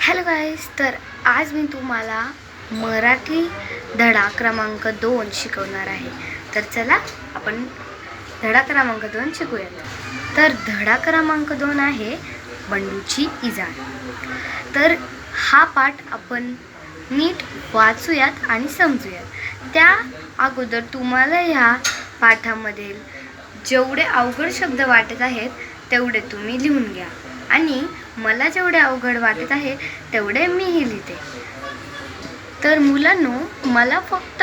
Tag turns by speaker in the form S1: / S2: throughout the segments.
S1: Hello guys, तर आज मी तुम्हाला मराठी धडा क्रमांक 2 शिकवणार आहे. तर चला आपण धडा क्रमांक 2 शिकूयात. तर धडा क्रमांक 2 आहे बंडूची इजा. तर हा पाठ आपण नीट वाचूयात आणि समजूयात. त्या अगोदर तुम्हाला ह्या पाठामधील जेवढे अवघड शब्द वाटत आहेत तेवढे तुम्ही लिहून घ्या आणि मला जेवढे अवघड वाटत आहे तेवढे मीही लिहिते. तर मुलांनो, मला फक्त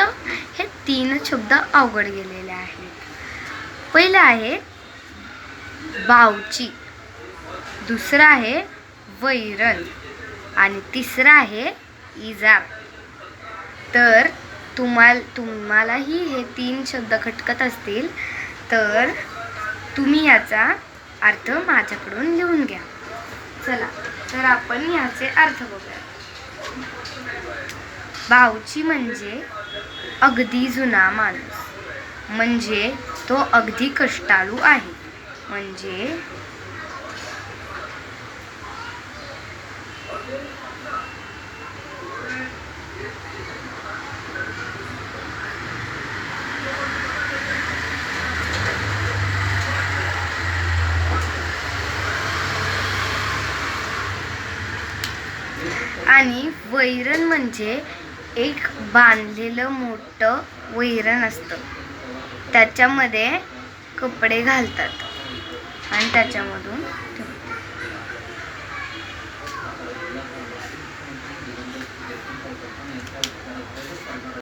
S1: हे 3 शब्द अवघड गेलेले आहेत. पहिला आहे बावची, दुसरा आहे वैरण आणि तिसरा आहे इजार. तर तुम्हालाही हे 3 शब्द खटकत असतील तर तुम्ही याचा अर्थ माझ्याकडून लिहून घ्या. चला तर आपण याचे अर्थ बघूया. बावची म्हणजे अगदी जुना माणूस, म्हणजे तो अगदी कष्टाळू आहे. म्हणजे आणि वैरण म्हणजे एक बांधलेलं मोठं वैरण असतं, त्याच्यामध्ये कपडे घालतात आणि त्याच्यामधून